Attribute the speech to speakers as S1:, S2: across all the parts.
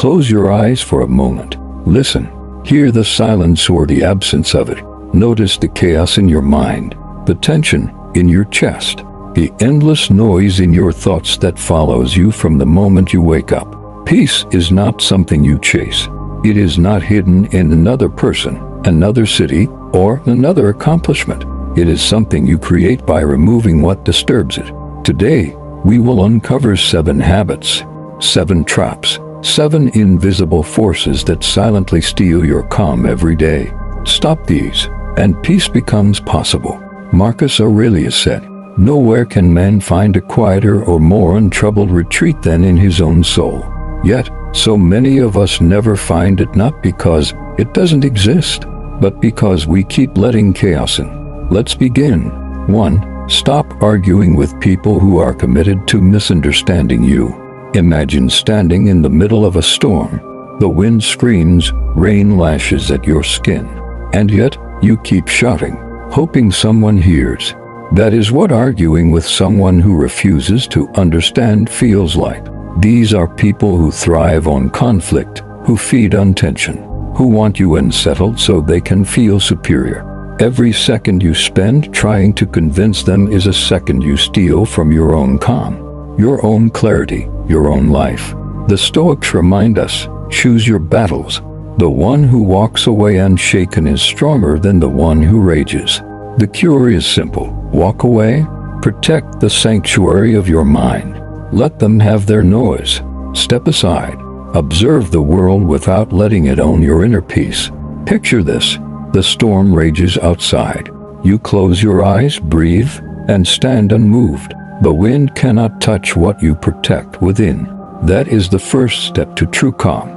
S1: Close your eyes for a moment. Listen. Hear the silence or the absence of it. Notice the chaos in your mind, the tension in your chest, the endless noise in your thoughts that follows you from the moment you wake up. Peace is not something you chase. It is not hidden in another person, another city, or another accomplishment. It is something you create by removing what disturbs it. Today, we will uncover 7 habits, 7 traps, 7 invisible forces that silently steal your calm every day. Stop these, and peace becomes possible. Marcus Aurelius said, "Nowhere can man find a quieter or more untroubled retreat than in his own soul." Yet, so many of us never find it, not because it doesn't exist, but because we keep letting chaos in. Let's begin. 1. Stop arguing with people who are committed to misunderstanding you. Imagine standing in the middle of a storm. The wind screams, rain lashes at your skin, and yet you keep shouting, hoping someone hears. That is what arguing with someone who refuses to understand feels like. These are people who thrive on conflict, who feed on tension, who want you unsettled so they can feel superior. Every second you spend trying to convince them is a second you steal from your own calm, your own clarity, your own life. The Stoics remind us, choose your battles. The one who walks away unshaken is stronger than the one who rages. The cure is simple. Walk away. Protect the sanctuary of your mind. Let them have their noise. Step aside. Observe the world without letting it own your inner peace. Picture this. The storm rages outside. You close your eyes, breathe, and stand unmoved. The wind cannot touch what you protect within. That is the first step to true calm.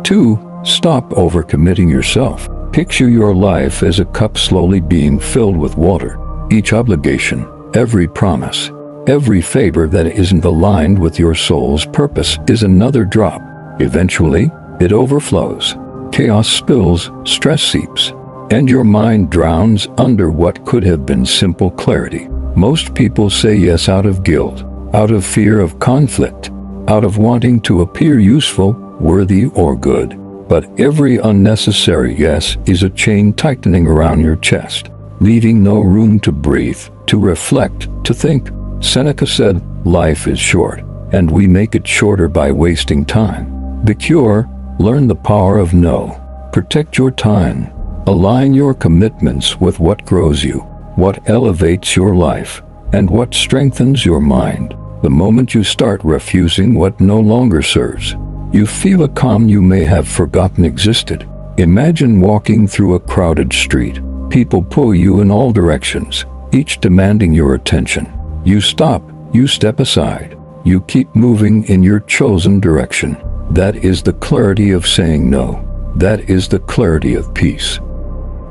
S1: 2. Stop overcommitting yourself. Picture your life as a cup slowly being filled with water. Each obligation, every promise, every favor that isn't aligned with your soul's purpose is another drop. Eventually, it overflows. Chaos spills, stress seeps, and your mind drowns under what could have been simple clarity. Most people say yes out of guilt, out of fear of conflict, out of wanting to appear useful, worthy, or good. But every unnecessary yes is a chain tightening around your chest, leaving no room to breathe, to reflect, to think. Seneca said, "Life is short, and we make it shorter by wasting time." The cure: learn the power of no. Protect your time. Align your commitments with what grows you, what elevates your life, and what strengthens your mind. The moment you start refusing what no longer serves, you feel a calm you may have forgotten existed. Imagine walking through a crowded street. People pull you in all directions, each demanding your attention. You stop, you step aside, you keep moving in your chosen direction. That is the clarity of saying no. That is the clarity of peace.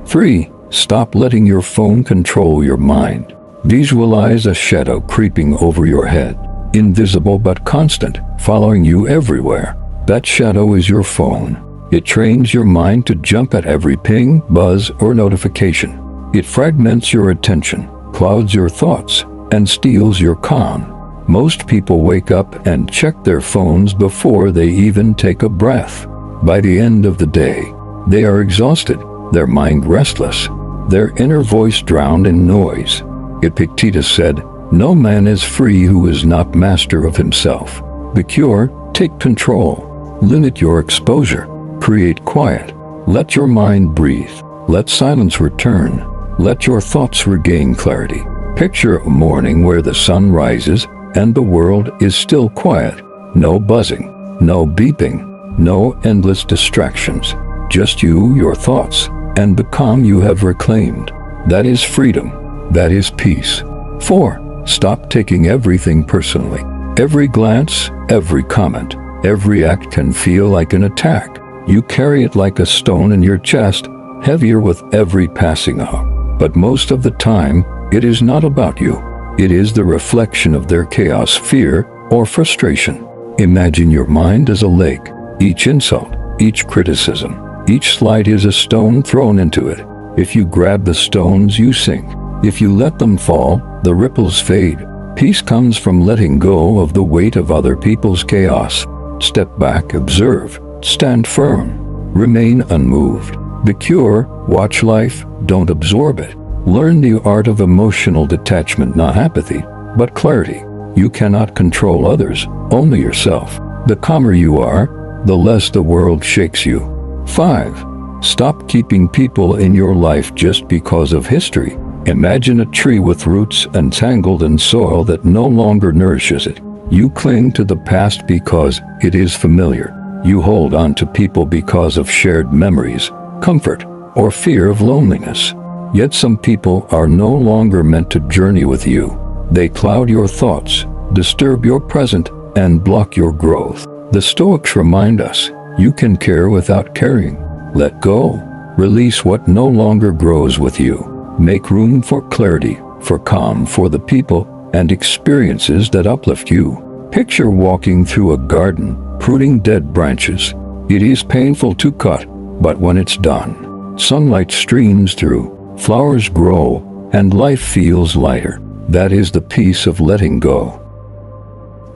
S1: 3. Stop letting your phone control your mind. Visualize a shadow creeping over your head, invisible but constant, following you everywhere. That shadow is your phone. It trains your mind to jump at every ping, buzz, or notification. It fragments your attention, clouds your thoughts, and steals your calm. Most people wake up and check their phones before they even take a breath. By the end of the day, they are exhausted, their mind restless, their inner voice drowned in noise. Epictetus said, "No man is free who is not master of himself." The cure: take control. Limit your exposure. Create quiet. Let your mind breathe. Let silence return. Let your thoughts regain clarity. Picture a morning where the sun rises and the world is still quiet. No buzzing, no beeping, no endless distractions. Just you, your thoughts, and the calm you have reclaimed. That is freedom. That is peace. 4. Stop taking everything personally. Every glance, every comment, every act can feel like an attack. You carry it like a stone in your chest, heavier with every passing hour. But most of the time, it is not about you. It is the reflection of their chaos, fear, or frustration. Imagine your mind as a lake. Each insult, each criticism, each slight is a stone thrown into it. If you grab the stones, you sink. If you let them fall, the ripples fade. Peace comes from letting go of the weight of other people's chaos. Step back, observe, stand firm, remain unmoved. The cure: watch life, don't absorb it. Learn the art of emotional detachment, not apathy, but clarity. You cannot control others, only yourself. The calmer you are, the less the world shakes you. 5. Stop keeping people in your life just because of history. Imagine a tree with roots entangled in soil that no longer nourishes it. You cling to the past because it is familiar. You hold on to people because of shared memories, comfort, or fear of loneliness. Yet some people are no longer meant to journey with you. They cloud your thoughts, disturb your present, and block your growth. The Stoics remind us, you can care without caring. Let go. Release what no longer grows with you. Make room for clarity, for calm, for the people and experiences that uplift you. Picture walking through a garden, pruning dead branches. It is painful to cut, but when it's done, sunlight streams through, flowers grow, and life feels lighter. That is the peace of letting go.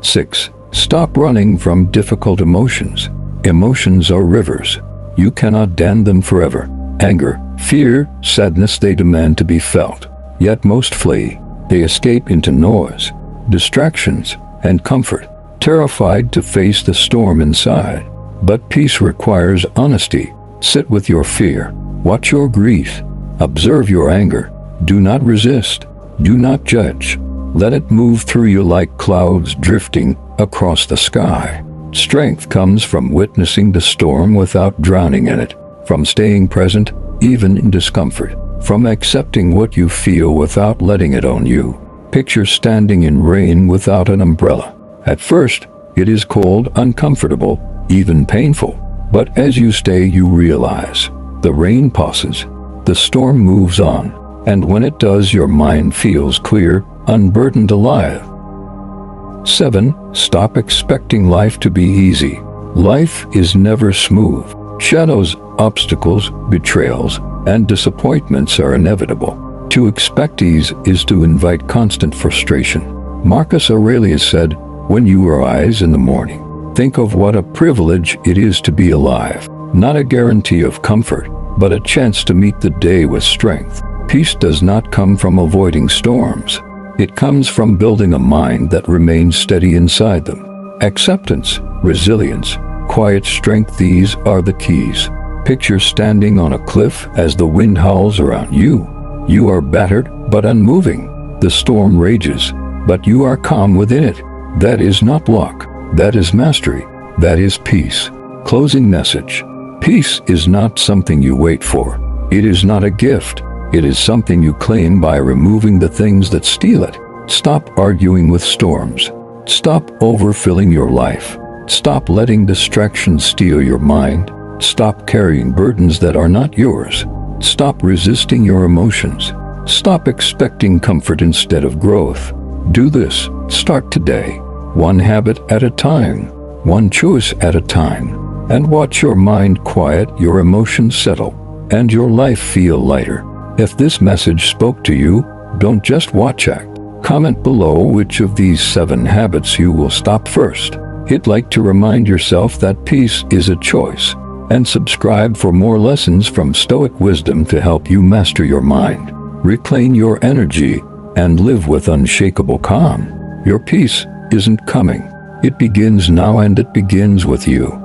S1: 6. Stop running from difficult emotions. Emotions are rivers. You cannot dam them forever. Anger, fear, sadness, they demand to be felt. Yet most flee. They escape into noise, distractions, and comfort, terrified to face the storm inside. But peace requires honesty. Sit with your fear. Watch your grief. Observe your anger. Do not resist. Do not judge. Let it move through you like clouds drifting across the sky. Strength comes from witnessing the storm without drowning in it, from staying present even in discomfort, from accepting what you feel without letting it own you. Picture standing in rain without an umbrella. At first, it is cold, uncomfortable, even painful. But as you stay, you realize the rain passes, the storm moves on, and when it does, your mind feels clear, unburdened, alive. 7. Stop expecting life to be easy. Life is never smooth. Shadows, obstacles, betrayals, and disappointments are inevitable. To expect ease is to invite constant frustration. Marcus Aurelius said, "When you arise in the morning, think of what a privilege it is to be alive. Not a guarantee of comfort, but a chance to meet the day with strength." Peace does not come from avoiding storms. It comes from building a mind that remains steady inside them. Acceptance, resilience, quiet strength, these are the keys. Picture standing on a cliff as the wind howls around you. You are battered but unmoving. The storm rages, but you are calm within it. That is not luck. That is mastery. That is peace. Closing message. Peace is not something you wait for. It is not a gift. It is something you claim by removing the things that steal it. Stop arguing with storms. Stop overfilling your life. Stop letting distractions steal your mind. Stop carrying burdens that are not yours. Stop resisting your emotions. Stop expecting comfort instead of growth. Do this. Start today. One habit at a time. One choice at a time. And watch your mind quiet, your emotions settle, and your life feel lighter. If this message spoke to you, don't just watch, act. Comment below which of these 7 habits you will stop first. Hit like to remind yourself that peace is a choice. And subscribe for more lessons from Stoic wisdom to help you master your mind, reclaim your energy, and live with unshakable calm. Your peace isn't coming. It begins now, and it begins with you.